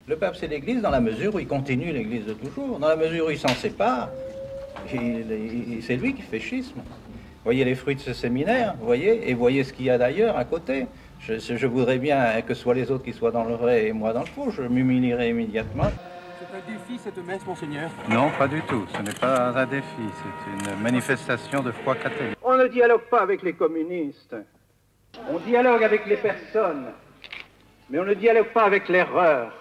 Le pape, c'est l'Église dans la mesure où il continue l'Église de toujours. Dans la mesure où il s'en sépare, c'est lui qui fait schisme. Voyez les fruits de ce séminaire, voyez, et voyez ce qu'il y a d'ailleurs à côté. Je voudrais bien que ce soit les autres qui soient dans le vrai et moi dans le faux. Je m'humilierai immédiatement. C'est un défi, cette messe, monseigneur? Non, pas du tout. Ce n'est pas un défi. C'est une manifestation de foi catholique. On ne dialogue pas avec les communistes. On dialogue avec les personnes. Mais on ne dialogue pas avec l'erreur.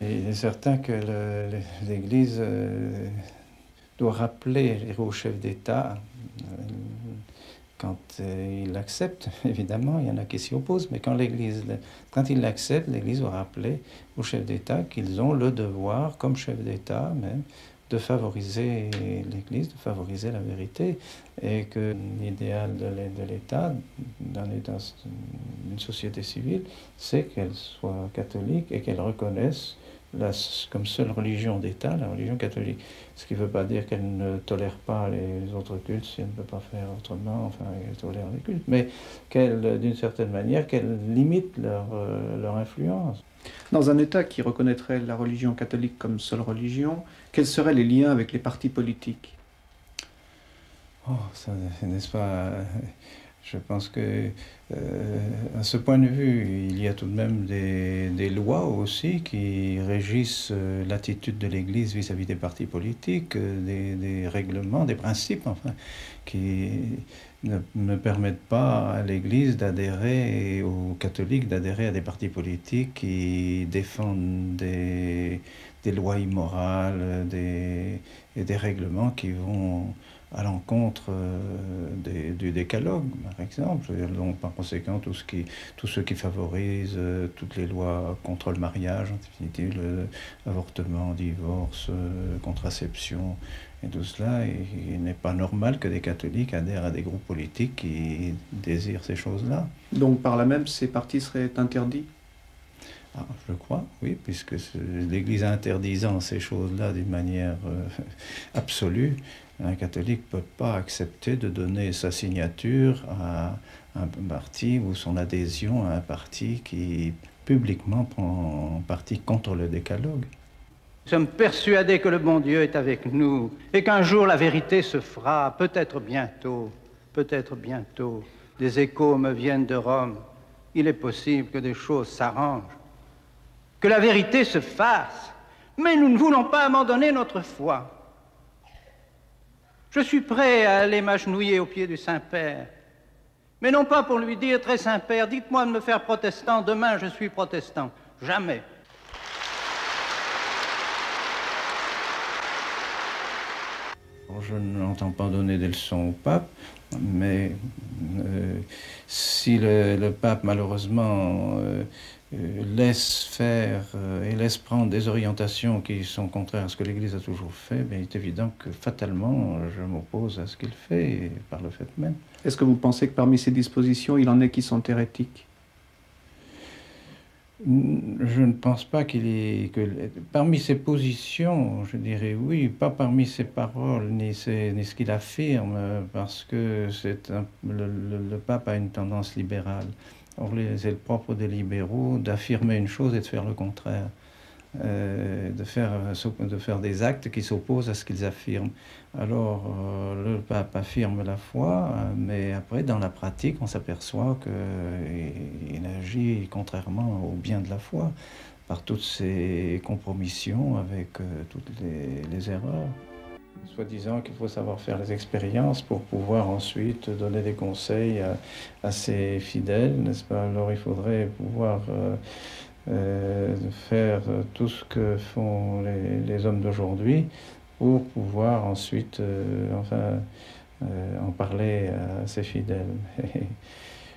Il est certain que l'Église doit rappeler aux chefs d'État, quand il l'accepte, évidemment, il y en a qui s'y opposent, mais quand il l'accepte, l'Église doit rappeler aux chefs d'État qu'ils ont le devoir, comme chefs d'État même, de favoriser l'Église, de favoriser la vérité, et que l'idéal de l'État, d'une société civile, c'est qu'elle soit catholique et qu'elle reconnaisse comme seule religion d'État, la religion catholique. Ce qui ne veut pas dire qu'elle ne tolère pas les autres cultes si elle ne peut pas faire autrement, enfin elle tolère les cultes, mais d'une certaine manière, qu'elle limite leur influence. Dans un État qui reconnaîtrait la religion catholique comme seule religion, quels seraient les liens avec les partis politiques? Oh, ça, n'est-ce pas... Je pense que, à ce point de vue, il y a tout de même des lois aussi qui régissent l'attitude de l'Église vis-à-vis des partis politiques, des règlements, des principes, enfin, qui ne permettent pas à l'Église d'adhérer, et aux catholiques d'adhérer à des partis politiques qui défendent des lois immorales et des règlements qui vont à l'encontre du décalogue, par exemple. Donc, par conséquent, tous ceux qui favorisent toutes les lois contre le mariage, en définitive, l'avortement, divorce, contraception, et tout cela, il n'est pas normal que des catholiques adhèrent à des groupes politiques qui désirent ces choses-là. Donc, par là même, ces partis seraient interdits? Ah, je crois, oui, puisque l'Église interdisant ces choses-là d'une manière absolue, un catholique ne peut pas accepter de donner sa signature à un parti ou son adhésion à un parti qui publiquement prend parti contre le décalogue. Nous sommes persuadés que le bon Dieu est avec nous et qu'un jour la vérité se fera, peut-être bientôt, peut-être bientôt. Des échos me viennent de Rome. Il est possible que des choses s'arrangent, que la vérité se fasse, mais nous ne voulons pas abandonner notre foi. Je suis prêt à aller m'agenouiller aux pieds du Saint-Père, mais non pas pour lui dire, très Saint-Père, dites-moi de me faire protestant, demain je suis protestant. Jamais. Je n'entends pas donner des leçons au pape, mais si le pape, malheureusement, laisse faire et laisse prendre des orientations qui sont contraires à ce que l'Église a toujours fait, bien, il est évident que fatalement, je m'oppose à ce qu'il fait, par le fait même. Est-ce que vous pensez que parmi ces dispositions, il en est qui sont hérétiques? Je ne pense pas parmi ses positions, je dirais oui, pas parmi ses paroles ni ce qu'il affirme, parce que le pape a une tendance libérale. Or, c'est le propre des libéraux d'affirmer une chose et de faire le contraire, de faire des actes qui s'opposent à ce qu'ils affirment. Alors, le pape affirme la foi, mais après, dans la pratique, on s'aperçoit qu'il agit contrairement au bien de la foi, par toutes ces compromissions avec toutes les erreurs. Soi-disant qu'il faut savoir faire les expériences pour pouvoir ensuite donner des conseils à ses fidèles, n'est-ce pas? Alors il faudrait pouvoir faire tout ce que font les hommes d'aujourd'hui pour pouvoir ensuite en parler à ses fidèles.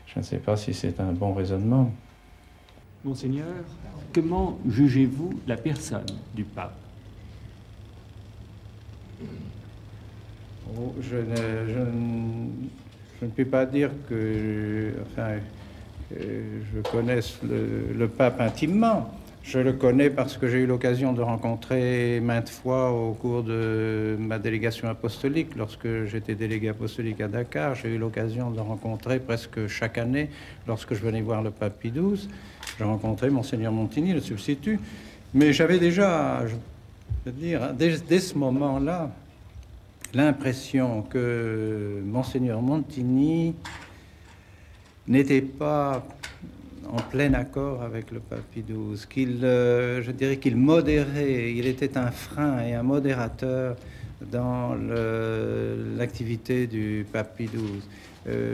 Je ne sais pas si c'est un bon raisonnement. Monseigneur, comment jugez-vous la personne du pape? Oh, je ne puis pas dire que je connaisse le pape intimement, Je le connais parce que j'ai eu l'occasion de rencontrer maintes fois au cours de ma délégation apostolique. Lorsque j'étais délégué apostolique à Dakar, j'ai eu l'occasion de le rencontrer presque chaque année lorsque je venais voir le pape Pie XII. Je rencontrais Monseigneur Montigny, le substitut. Mais j'avais déjà, je veux dire, dès ce moment-là, l'impression que Monseigneur Montigny n'était pas en plein accord avec le pape Pie XII, je dirais qu'il modérait, il était un frein et un modérateur dans l'activité du pape Pie XII.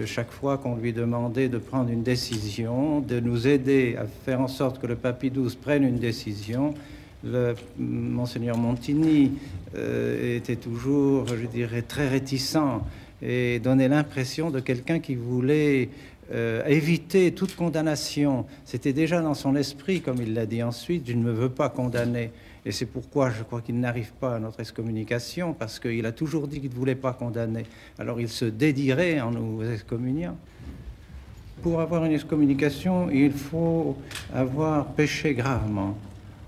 Chaque fois qu'on lui demandait de prendre une décision, de nous aider à faire en sorte que le pape Pie XII prenne une décision, Monseigneur Montigny était toujours, je dirais, très réticent et donnait l'impression de quelqu'un qui voulait éviter toute condamnation. C'était déjà dans son esprit, comme il l'a dit ensuite, je ne me veux pas condamner. Et c'est pourquoi je crois qu'il n'arrive pas à notre excommunication, parce qu'il a toujours dit qu'il ne voulait pas condamner. Alors il se dédierait en nous excommuniant. Pour avoir une excommunication, il faut avoir péché gravement.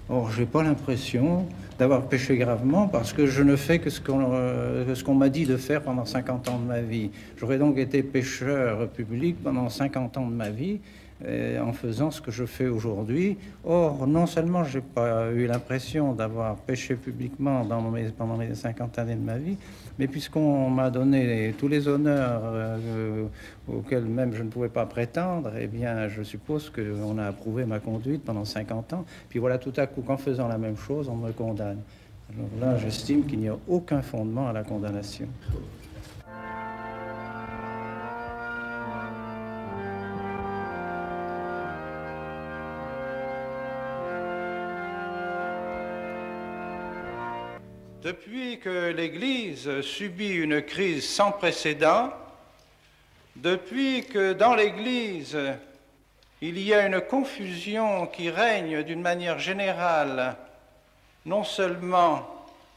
Or, je n'ai pas l'impression d'avoir péché gravement parce que je ne fais que ce qu'on m'a dit de faire pendant 50 ans de ma vie. J'aurais donc été pécheur public pendant 50 ans de ma vie en faisant ce que je fais aujourd'hui. Or, non seulement je n'ai pas eu l'impression d'avoir péché publiquement pendant mes 50 années de ma vie, mais puisqu'on m'a donné tous les honneurs auxquels même je ne pouvais pas prétendre, eh bien, je suppose qu'on a approuvé ma conduite pendant 50 ans. Puis voilà, tout à coup, qu'en faisant la même chose, on me condamne. Alors là, j'estime qu'il n'y a aucun fondement à la condamnation. Depuis que l'Église subit une crise sans précédent, depuis que dans l'Église il y a une confusion qui règne d'une manière générale, non seulement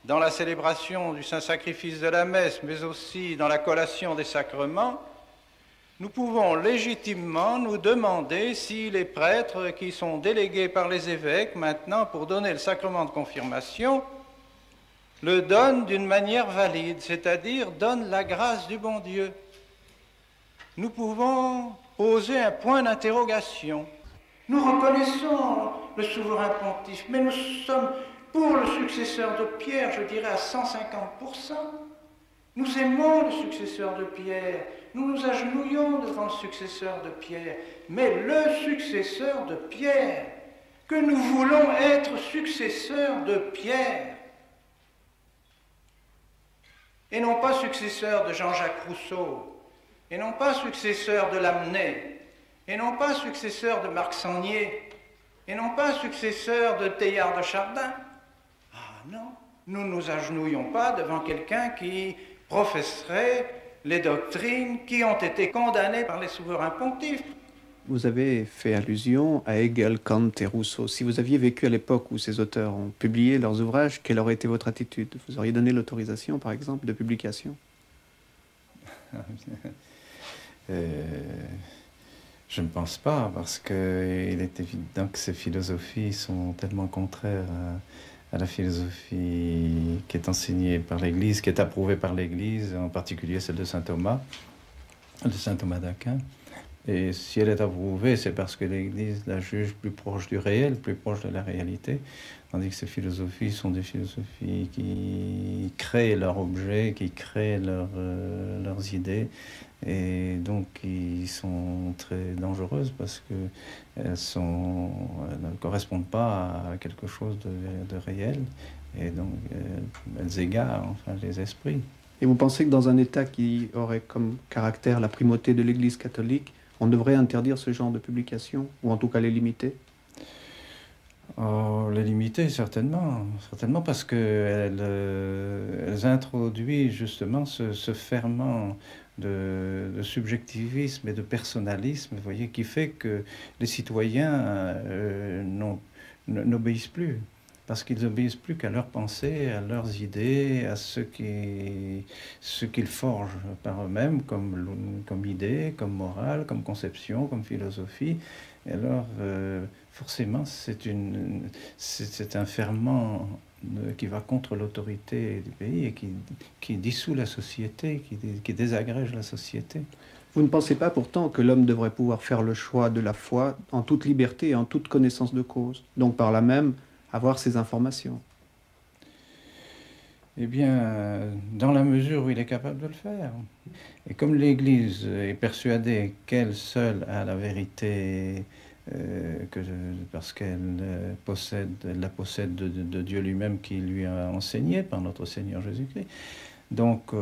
dans la célébration du Saint-Sacrifice de la messe, mais aussi dans la collation des sacrements, nous pouvons légitimement nous demander si les prêtres qui sont délégués par les évêques maintenant pour donner le sacrement de confirmation le donnent d'une manière valide, c'est-à-dire donnent la grâce du bon Dieu. Nous pouvons poser un point d'interrogation. Nous reconnaissons le souverain pontife, mais nous sommes pour le successeur de Pierre, je dirais à 150%. Nous aimons le successeur de Pierre, nous nous agenouillons devant le successeur de Pierre, mais le successeur de Pierre, que nous voulons être successeur de Pierre, et non pas successeur de Jean-Jacques Rousseau, et non pas successeur de Lamennais, et non pas successeur de Marc Sangnier, et non pas successeur de Teilhard de Chardin. Ah non, nous ne nous agenouillons pas devant quelqu'un qui professerait les doctrines qui ont été condamnées par les souverains pontifes. Vous avez fait allusion à Hegel, Kant et Rousseau. Si vous aviez vécu à l'époque où ces auteurs ont publié leurs ouvrages, quelle aurait été votre attitude? Vous auriez donné l'autorisation, par exemple, de publication? Je ne pense pas, parce qu'il est évident que ces philosophies sont tellement contraires à la philosophie qui est enseignée par l'Église, qui est approuvée par l'Église, en particulier celle de saint Thomas d'Aquin. Et si elle est approuvée, c'est parce que l'Église la juge plus proche du réel, plus proche de la réalité, tandis que ces philosophies sont des philosophies qui créent leur objet, qui créent leurs idées, et donc qui sont très dangereuses parce qu'elles ne correspondent pas à quelque chose de réel, et donc elles égarent enfin les esprits. Et vous pensez que dans un État qui aurait comme caractère la primauté de l'Église catholique, on devrait interdire ce genre de publication, ou en tout cas les limiter? Oh, les limiter, certainement parce qu'elles introduisent justement ce ferment de subjectivisme et de personnalisme, vous voyez, qui fait que les citoyens n'obéissent plus. Parce qu'ils n'obéissent plus qu'à leurs pensées, à leurs idées, à ce qu'ils forgent par eux-mêmes comme idées, comme morale, comme conception, comme philosophie. Et alors, forcément, c'est un ferment qui va contre l'autorité du pays et qui dissout la société, qui désagrège la société. Vous ne pensez pas pourtant que l'homme devrait pouvoir faire le choix de la foi en toute liberté et en toute connaissance de cause, donc par là même avoir ces informations? Eh bien, dans la mesure où il est capable de le faire. Et comme l'Église est persuadée qu'elle seule a la vérité, parce qu'elle la possède de Dieu lui-même qui lui a enseigné par notre Seigneur Jésus-Christ, donc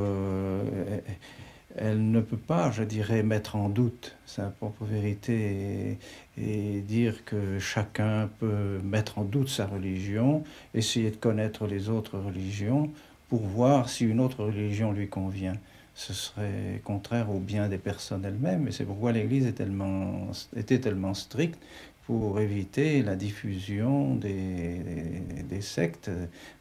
elle ne peut pas, je dirais, mettre en doute sa propre vérité et dire que chacun peut mettre en doute sa religion, essayer de connaître les autres religions pour voir si une autre religion lui convient. Ce serait contraire au bien des personnes elles-mêmes, et c'est pourquoi l'Église était tellement stricte pour éviter la diffusion des sectes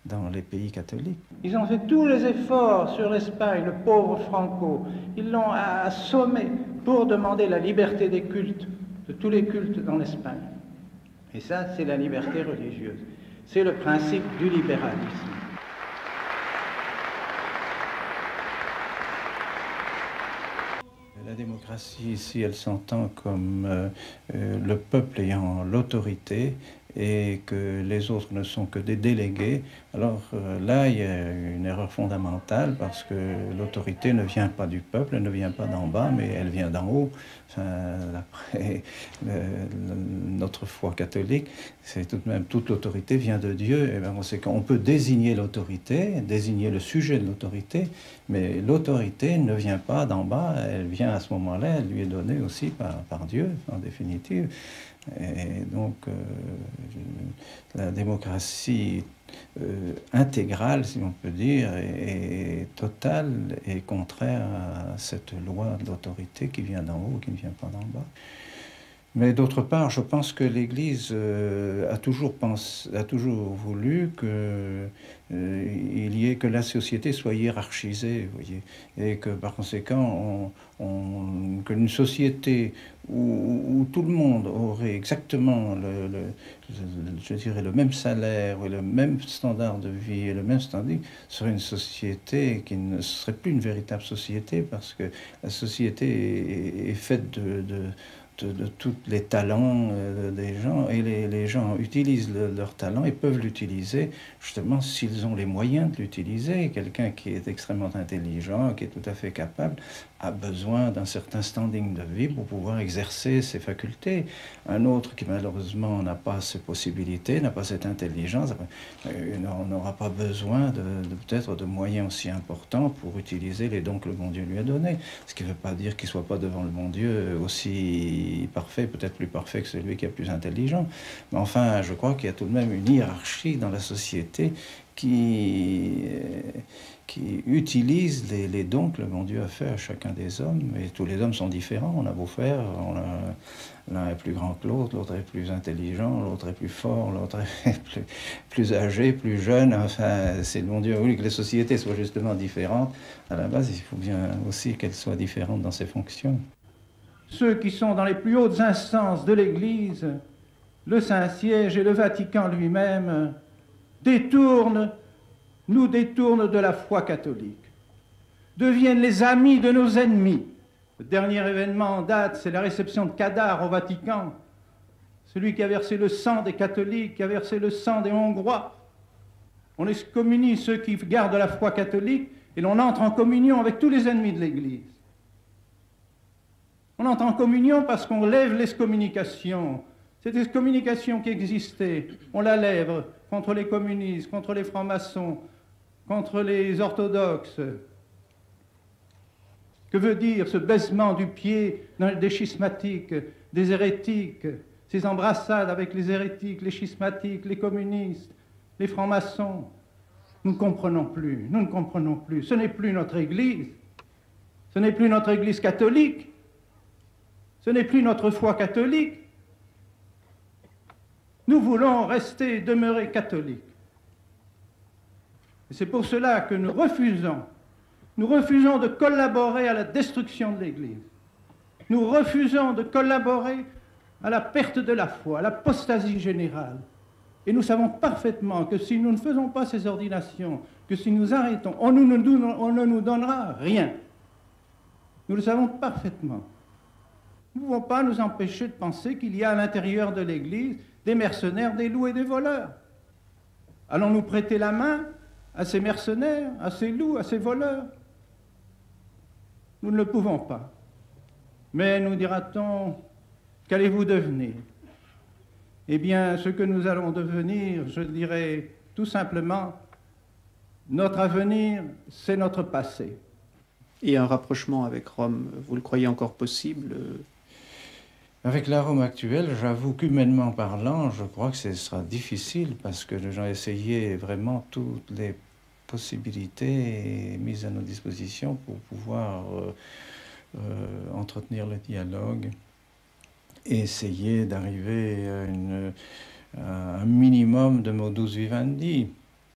dans les pays catholiques. Ils ont fait tous les efforts sur l'Espagne, le pauvre Franco. Ils l'ont assommé pour demander la liberté des cultes, de tous les cultes dans l'Espagne. Et ça, c'est la liberté religieuse. C'est le principe du libéralisme. La démocratie, ici, elle s'entend comme le peuple ayant l'autorité et que les autres ne sont que des délégués. Alors là, il y a une erreur fondamentale parce que l'autorité ne vient pas du peuple, elle ne vient pas d'en bas, mais elle vient d'en haut. Enfin, d'après notre foi catholique, c'est tout de même toute l'autorité vient de Dieu. Et bien, c'est qu'on peut désigner l'autorité, désigner le sujet de l'autorité, mais l'autorité ne vient pas d'en bas, elle vient à ce moment-là, elle lui est donnée aussi par Dieu, en définitive. Et donc, la démocratie intégrale, si on peut dire, et totale est contraire à cette loi de l'autorité qui vient d'en haut, qui ne vient pas d'en bas. Mais d'autre part, je pense que l'Église a toujours voulu que la société soit hiérarchisée, vous voyez, et que par conséquent, qu'une société où tout le monde aurait exactement je dirais le même salaire, et le même standard de vie et le même standing, serait une société qui ne serait plus une véritable société, parce que la société est faite de tous les talents des gens, et les gens utilisent leur talent et peuvent l'utiliser justement s'ils ont les moyens de l'utiliser. Quelqu'un qui est extrêmement intelligent, qui est tout à fait capable, a besoin d'un certain standing de vie pour pouvoir exercer ses facultés. Un autre qui malheureusement n'a pas ces possibilités, n'a pas cette intelligence, n'aura pas besoin peut-être de moyens aussi importants pour utiliser les dons que le bon Dieu lui a donnés. Ce qui ne veut pas dire qu'il ne soit pas devant le bon Dieu aussi parfait, peut-être plus parfait que celui qui est plus intelligent. Mais enfin, je crois qu'il y a tout de même une hiérarchie dans la société qui utilise les dons que le bon Dieu a fait à chacun des hommes. Et tous les hommes sont différents, on a beau faire, l'un est plus grand que l'autre, l'autre est plus intelligent, l'autre est plus fort, l'autre est plus âgé, plus jeune. Enfin, c'est le bon Dieu a voulu que les sociétés soient justement différentes. À la base, il faut bien aussi qu'elles soient différentes dans ses fonctions. Ceux qui sont dans les plus hautes instances de l'Église, le Saint-Siège et le Vatican lui-même, nous détournent de la foi catholique, deviennent les amis de nos ennemis. Le dernier événement en date, c'est la réception de Kadar au Vatican, celui qui a versé le sang des catholiques, qui a versé le sang des Hongrois. On excommunie ceux qui gardent la foi catholique et l'on entre en communion avec tous les ennemis de l'Église. On entre en communion parce qu'on lève l'excommunication. Cette excommunication qui existait, on la lève contre les communistes, contre les francs-maçons, contre les orthodoxes. Que veut dire ce baisement du pied des schismatiques, des hérétiques, ces embrassades avec les hérétiques, les schismatiques, les communistes, les francs-maçons? Nous ne comprenons plus, nous ne comprenons plus. Ce n'est plus notre Église, ce n'est plus notre Église catholique, ce n'est plus notre foi catholique. Nous voulons rester, demeurer catholiques. Et c'est pour cela que nous refusons de collaborer à la destruction de l'Église. Nous refusons de collaborer à la perte de la foi, à l'apostasie générale. Et nous savons parfaitement que si nous ne faisons pas ces ordinations, que si nous arrêtons, on ne nous donnera rien. Nous le savons parfaitement. Nous ne pouvons pas nous empêcher de penser qu'il y a à l'intérieur de l'Église des mercenaires, des loups et des voleurs. Allons-nous prêter la main à ces mercenaires, à ces loups, à ces voleurs? Nous ne le pouvons pas. Mais nous dira-t-on, qu'allez-vous devenir? Eh bien, ce que nous allons devenir, je dirais tout simplement, notre avenir, c'est notre passé. Et un rapprochement avec Rome, vous le croyez encore possible? Avec la Rome actuelle, j'avoue qu'humainement parlant, je crois que ce sera difficile parce que j'ai essayé vraiment toutes les possibilités mises à nos dispositions pour pouvoir entretenir le dialogue et essayer d'arriver à un minimum de modus vivendi.